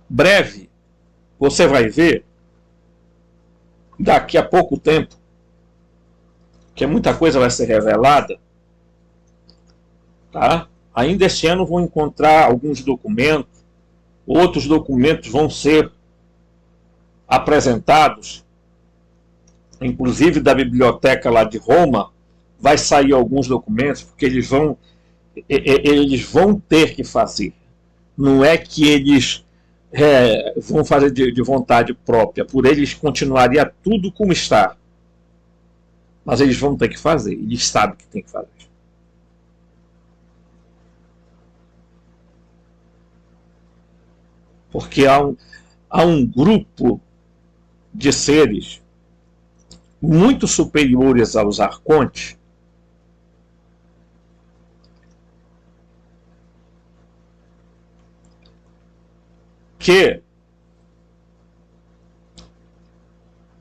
Breve, você vai ver, daqui a pouco tempo, que muita coisa vai ser revelada, tá? Ainda esse ano vão encontrar alguns documentos, outros documentos vão ser apresentados, inclusive da biblioteca lá de Roma, vai sair alguns documentos, porque eles vão ter que fazer. Não é que eles vão fazer de vontade própria, por eles continuaria tudo como está. Mas eles vão ter que fazer, eles sabem que tem que fazer. Porque há um grupo de seres muito superiores aos arcontes que,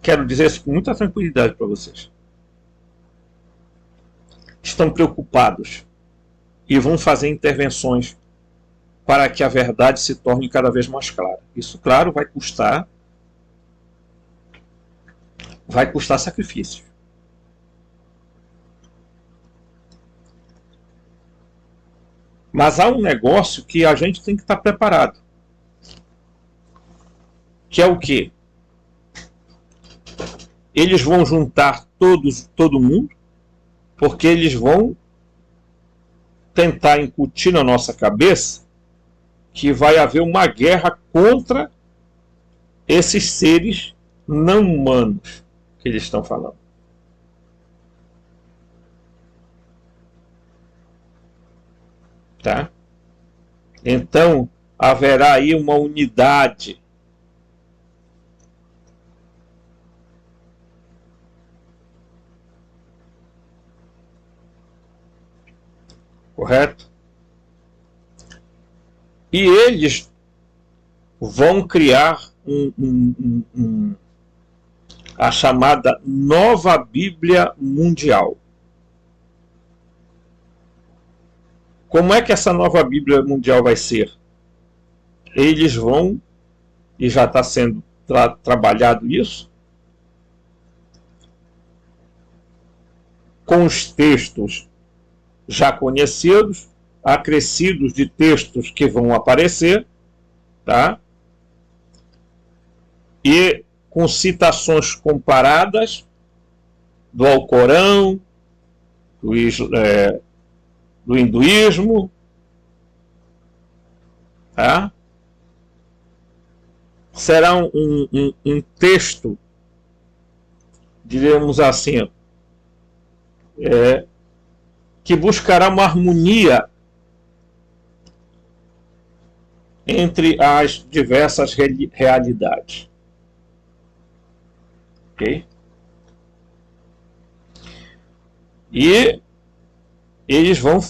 quero dizer isso com muita tranquilidade para vocês, estão preocupados e vão fazer intervenções para que a verdade se torne cada vez mais clara. Isso, claro, vai custar sacrifício. Mas há um negócio que a gente tem que estar preparado. Que é o quê? Eles vão juntar todo mundo, porque eles vão tentar incutir na nossa cabeça que vai haver uma guerra contra esses seres não humanos que eles estão falando. Tá? Então, haverá aí uma unidade. Correto? E eles vão criar a chamada Nova Bíblia Mundial. Como é que essa Nova Bíblia Mundial vai ser? Eles vão, e já está sendo trabalhado isso, com os textos já conhecidos, acrescidos de textos que vão aparecer, tá? E com citações comparadas do Alcorão, do hinduísmo, tá? Será um texto, diremos assim, que buscará uma harmonia entre as diversas realidades. Ok? E eles vão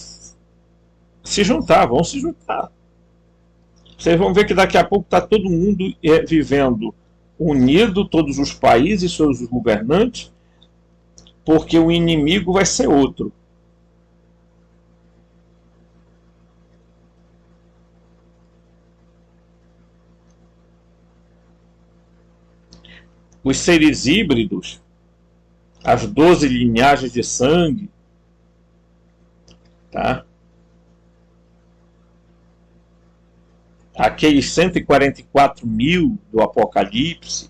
se juntar, vão se juntar. Vocês vão ver que daqui a pouco está todo mundo vivendo unido, todos os países, seus governantes, porque o inimigo vai ser outro. Os seres híbridos, as 12 linhagens de sangue, tá? Aqueles 144 mil do Apocalipse,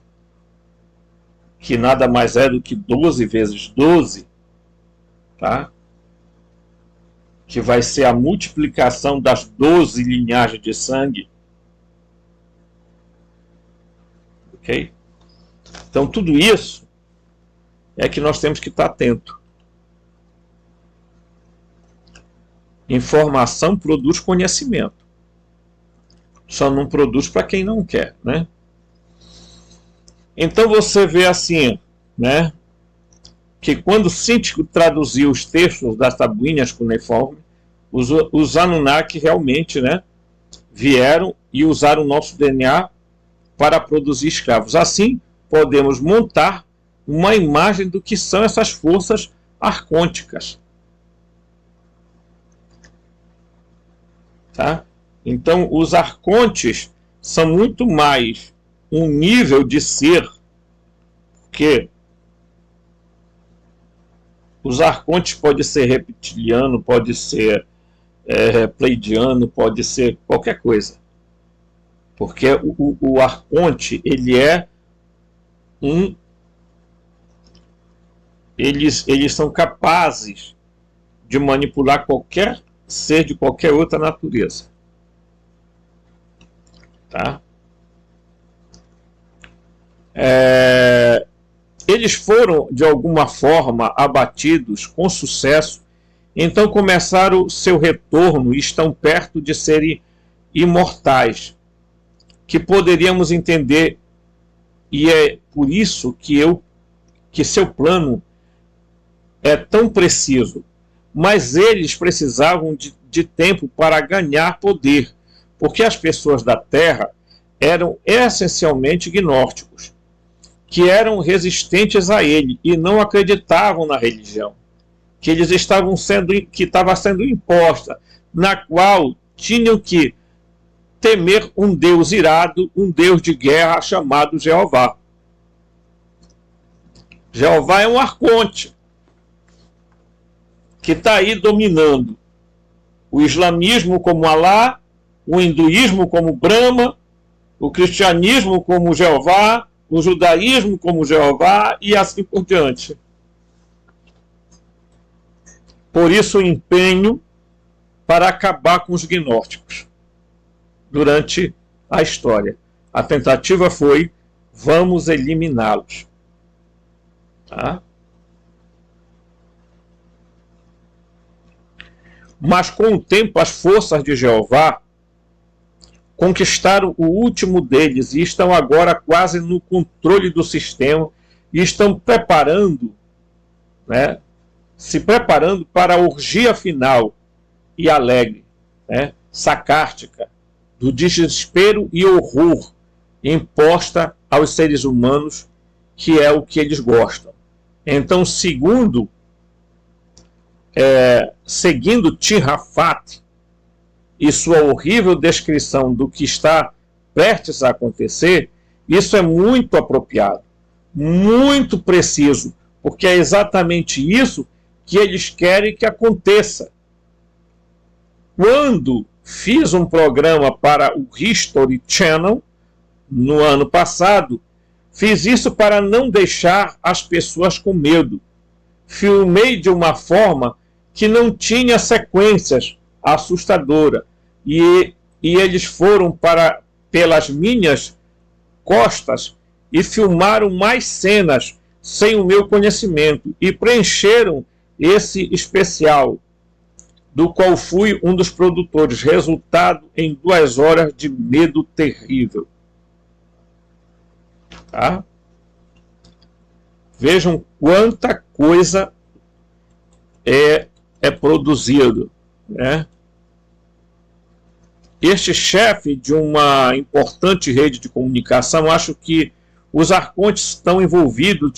que nada mais é do que 12 vezes 12, tá? Que vai ser a multiplicação das 12 linhagens de sangue. Ok? Então, tudo isso é que nós temos que estar atento. Informação produz conhecimento. Só não produz para quem não quer, né? Então você vê assim, né? Que quando Síntico traduziu os textos das tabuinhas cuneiformes, os Anunnaki realmente, né, vieram e usaram o nosso DNA para produzir escravos. Assim, podemos montar uma imagem do que são essas forças arcônticas. Tá? Então, os arcontes são muito mais um nível de ser, porque os arcontes pode ser reptiliano, pode ser pleidiano, pode ser qualquer coisa. Porque o arconte, ele é eles são capazes de manipular qualquer ser de qualquer outra natureza. Tá? Eles foram, de alguma forma, abatidos com sucesso, então começaram seu retorno e estão perto de serem imortais, que poderíamos entender, e é por isso que seu plano é tão preciso. Mas eles precisavam de tempo para ganhar poder, porque as pessoas da Terra eram essencialmente gnósticos, que eram resistentes a ele e não acreditavam na religião, que eles que estava sendo imposta, na qual tinham que temer um Deus irado, um Deus de guerra chamado Jeová. Jeová é um arconte que está aí dominando o islamismo como Alá, o hinduísmo como Brahma, o cristianismo como Jeová, o judaísmo como Jeová e assim por diante. Por isso o empenho para acabar com os gnósticos durante a história. A tentativa foi: vamos eliminá-los. Tá? Mas com o tempo as forças de Jeová conquistaram o último deles e estão agora quase no controle do sistema e estão preparando, né, se preparando para a orgia final e alegre, né, sacártica, do desespero e horror imposta aos seres humanos, que é o que eles gostam. Então, seguindo Tin-Hafat e sua horrível descrição do que está prestes a acontecer, isso é muito apropriado, muito preciso, porque é exatamente isso que eles querem que aconteça. Quando fiz um programa para o History Channel, no ano passado, fiz isso para não deixar as pessoas com medo. Filmei de uma forma que não tinha sequências assustadoras. E eles foram pelas minhas costas e filmaram mais cenas sem o meu conhecimento e preencheram esse especial, do qual fui um dos produtores, resultado em 2 horas de medo terrível. Tá? Vejam quanta coisa é produzido, né? este chefe de uma importante rede de comunicação, acho que os arcontes estão envolvidos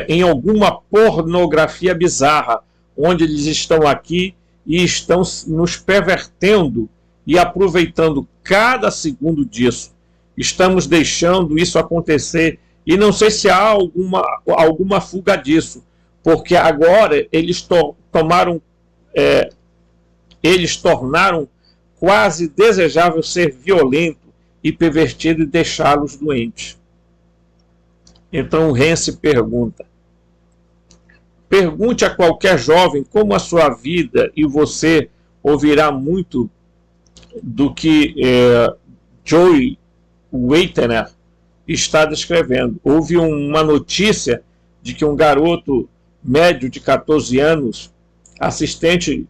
em alguma pornografia bizarra, onde eles estão aqui e estão nos pervertendo e aproveitando cada segundo disso. Estamos deixando isso acontecer e não sei se há alguma fuga disso, porque agora eles tornaram quase desejável ser violento e pervertido e deixá-los doentes. Então Renzi pergunta: pergunte a qualquer jovem como a sua vida e você ouvirá muito do que Joy Waitner está descrevendo. Houve uma notícia de que um garoto médio de 14 anos assiste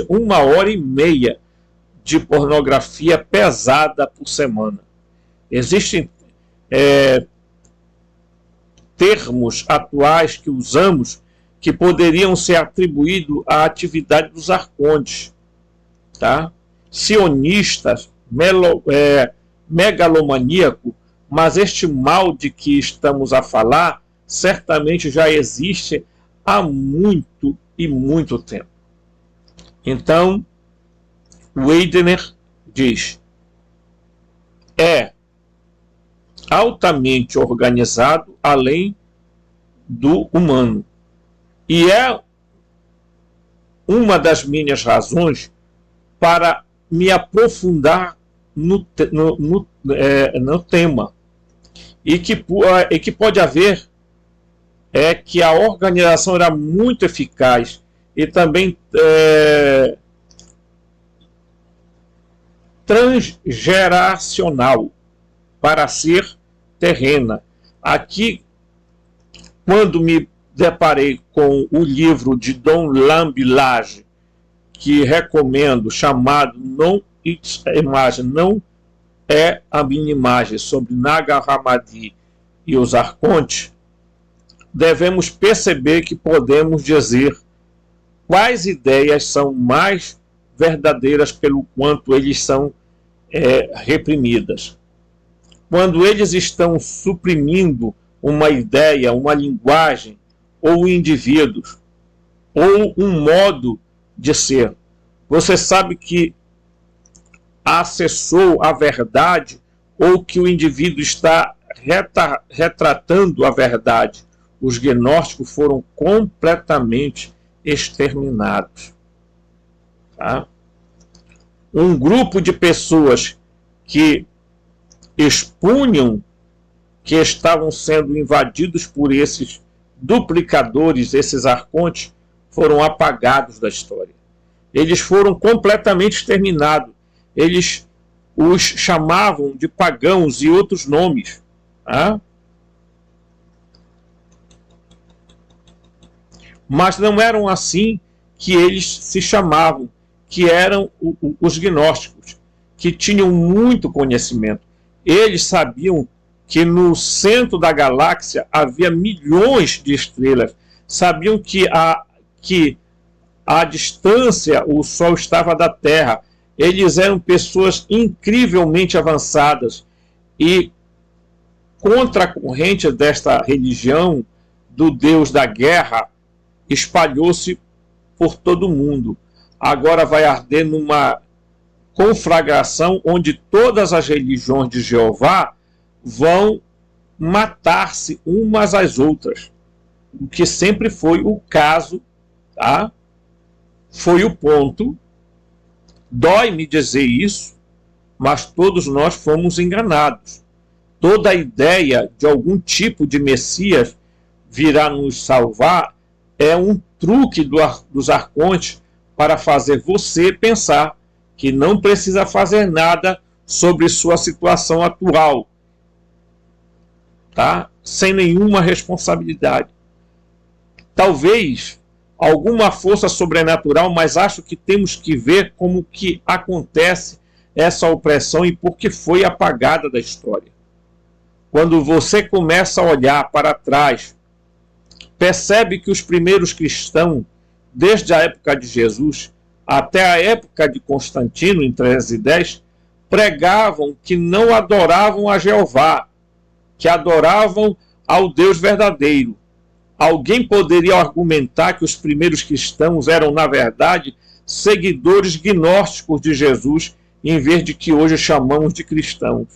1h30 de pornografia pesada por semana. Existem termos atuais que usamos que poderiam ser atribuídos à atividade dos arcontes, tá? Sionistas, megalomaníaco, mas este mal de que estamos a falar certamente já existe há muito e muito tempo. Então, Weidner diz: é altamente organizado além do humano. E é uma das minhas razões para me aprofundar no tema. E que pode haver que a organização era muito eficaz e também transgeracional para ser terrena. Aqui, quando me deparei com o livro de Don Lambilage, que recomendo, chamado Não Imagem, Não é a Minha Imagem, sobre Nag Hammadi e os arcontes, devemos perceber que podemos dizer quais ideias são mais verdadeiras pelo quanto eles são reprimidas. Quando eles estão suprimindo uma ideia, uma linguagem, ou indivíduos, ou um modo de ser, você sabe que acessou a verdade ou que o indivíduo está retratando a verdade. Os gnósticos foram completamente exterminados. Tá? Um grupo de pessoas que expunham que estavam sendo invadidos por esses duplicadores, esses arcontes, foram apagados da história. Eles foram completamente exterminados. Eles os chamavam de pagãos e outros nomes. Tá? Mas não eram assim que eles se chamavam, que eram os gnósticos, que tinham muito conhecimento. Eles sabiam que no centro da galáxia havia milhões de estrelas. Sabiam que a distância, o Sol estava da Terra. Eles eram pessoas incrivelmente avançadas. E contra a corrente desta religião do Deus da guerra, espalhou-se por todo o mundo. Agora vai arder numa conflagração onde todas as religiões de Jeová vão matar-se umas às outras, o que sempre foi o caso, tá? Foi o ponto. Dói-me dizer isso, mas todos nós fomos enganados. Toda a ideia de algum tipo de Messias virá nos salvar é um truque dos arcontes para fazer você pensar que não precisa fazer nada sobre sua situação atual, tá? Sem nenhuma responsabilidade. Talvez alguma força sobrenatural, mas acho que temos que ver como que acontece essa opressão e por que foi apagada da história. Quando você começa a olhar para trás, percebe que os primeiros cristãos desde a época de Jesus até a época de Constantino, em 310, pregavam que não adoravam a Jeová, que adoravam ao Deus verdadeiro. Alguém poderia argumentar que os primeiros cristãos eram, na verdade, seguidores gnósticos de Jesus, em vez de que hoje chamamos de cristãos.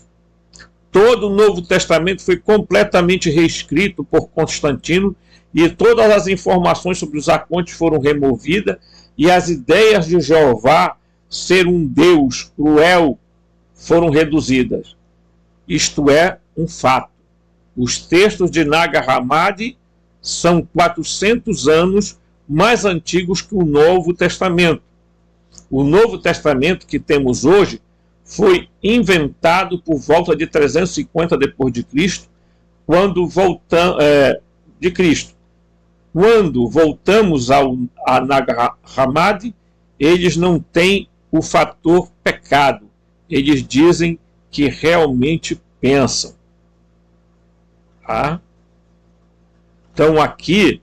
Todo o Novo Testamento foi completamente reescrito por Constantino e todas as informações sobre os arcontes foram removidas e as ideias de Jeová ser um Deus cruel foram reduzidas. Isto é um fato. Os textos de Nag Hammadi são 400 anos mais antigos que o Novo Testamento. O Novo Testamento que temos hoje foi inventado por volta de 350 depois de Cristo, quando voltamos a Nag Hammadi, eles não têm o fator pecado. Eles dizem que realmente pensam. Tá? Então aqui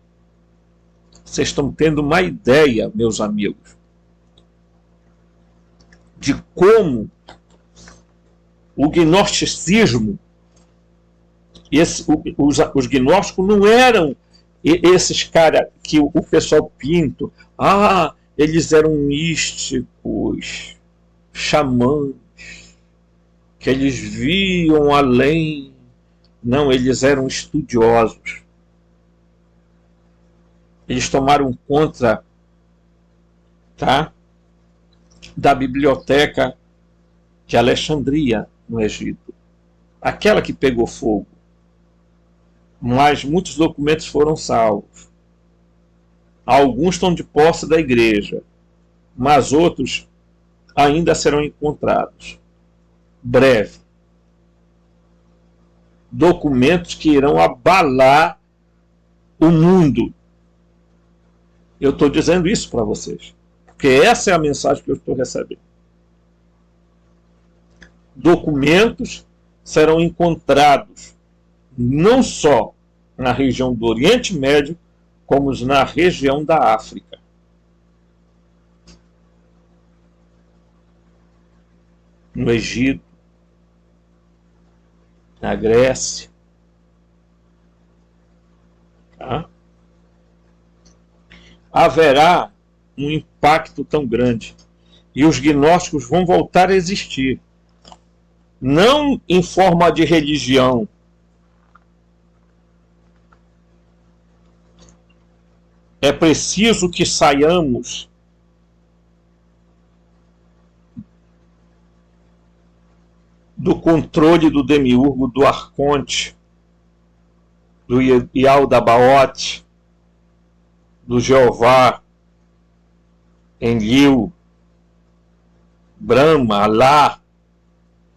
vocês estão tendo uma ideia, meus amigos, de como o gnosticismo, os gnósticos não eram esses caras que o pessoal pinta, eles eram místicos, xamãs, que eles viam além. Não, eles eram estudiosos. Eles tomaram conta, tá, da biblioteca de Alexandria, no Egito. Aquela que pegou fogo. Mas muitos documentos foram salvos. Alguns estão de posse da igreja, mas outros ainda serão encontrados. Breve. Documentos que irão abalar o mundo. Eu estou dizendo isso para vocês, porque essa é a mensagem que eu estou recebendo. Documentos serão encontrados não só na região do Oriente Médio, como na região da África. No Egito, na Grécia. Tá? Haverá um impacto tão grande. E os gnósticos vão voltar a existir. Não em forma de religião. É preciso que saiamos do controle do demiurgo, do arconte, do Yaldabaoth, do Jeová, Enlil, Brahma, Alá,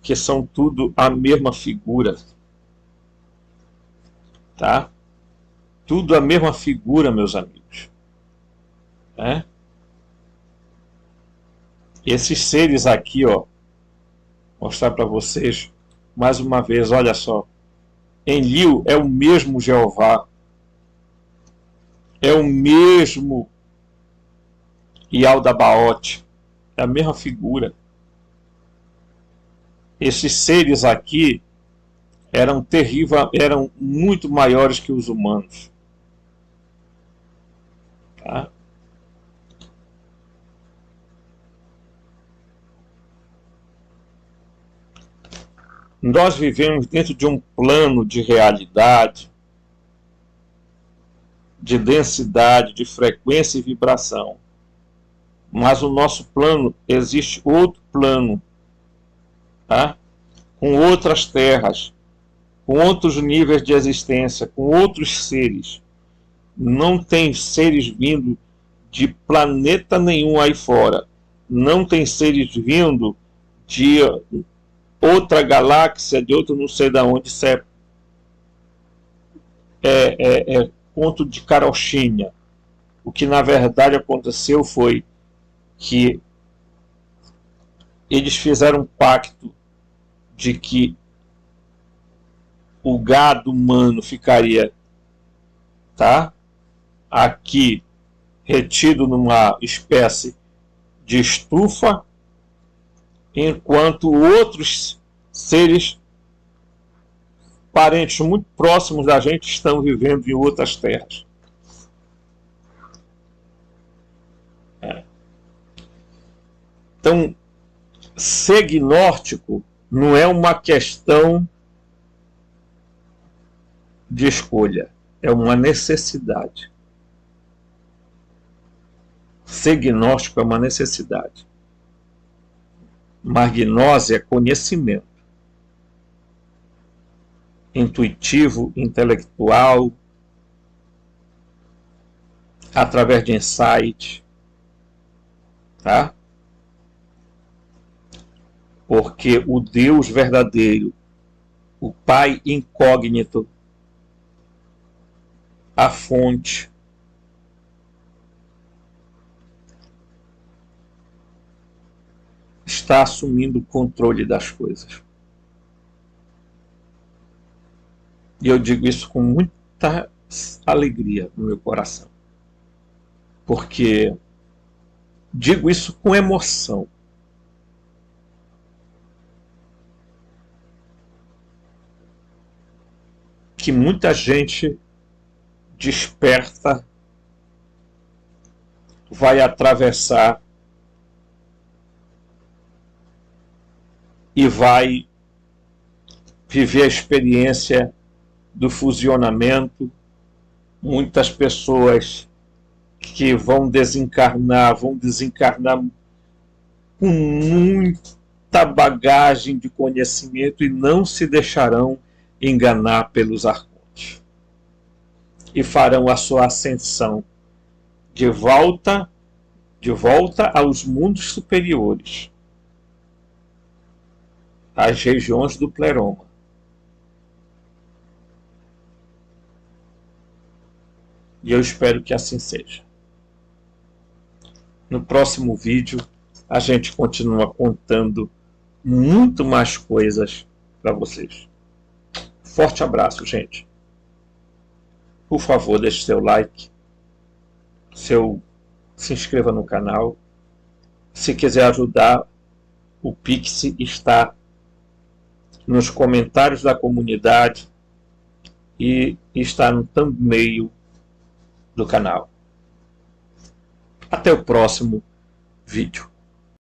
que são tudo a mesma figura. Tá? Tudo a mesma figura, meus amigos. É? Esses seres aqui, ó, mostrar para vocês mais uma vez, olha só. Enlil é o mesmo Jeová. É o mesmo Yaldabaoth. É a mesma figura. Esses seres aqui eram muito maiores que os humanos. Tá? Nós vivemos dentro de um plano de realidade, de densidade, de frequência e vibração. Mas o nosso plano, existe outro plano, tá? Com outras terras, com outros níveis de existência, com outros seres. Não tem seres vindo de planeta nenhum aí fora. Não tem seres vindo de outra galáxia, de outro não sei de onde. Isso é conto de carochinha. O que na verdade aconteceu foi que eles fizeram um pacto de que o gado humano ficaria, tá, aqui retido numa espécie de estufa, enquanto outros seres, parentes muito próximos da gente, estão vivendo em outras terras. Então, ser gnóstico não é uma questão de escolha, é uma necessidade. Ser gnóstico é uma necessidade. Mas gnose é conhecimento. Intuitivo, intelectual, através de insight. Tá? Porque o Deus verdadeiro, o Pai incógnito, a fonte, está assumindo o controle das coisas. E eu digo isso com muita alegria no meu coração. Porque digo isso com emoção. Que muita gente desperta, vai atravessar e vai viver a experiência do fusionamento. Muitas pessoas que vão desencarnar com muita bagagem de conhecimento e não se deixarão enganar pelos arcontes. E farão a sua ascensão de volta aos mundos superiores, às regiões do pleroma. E eu espero que assim seja. No próximo vídeo, a gente continua contando muito mais coisas para vocês. Forte abraço, gente. Por favor, deixe seu like, se inscreva no canal. Se quiser ajudar, o Pix está nos comentários da comunidade e está no thumbnail do canal. Até o próximo vídeo.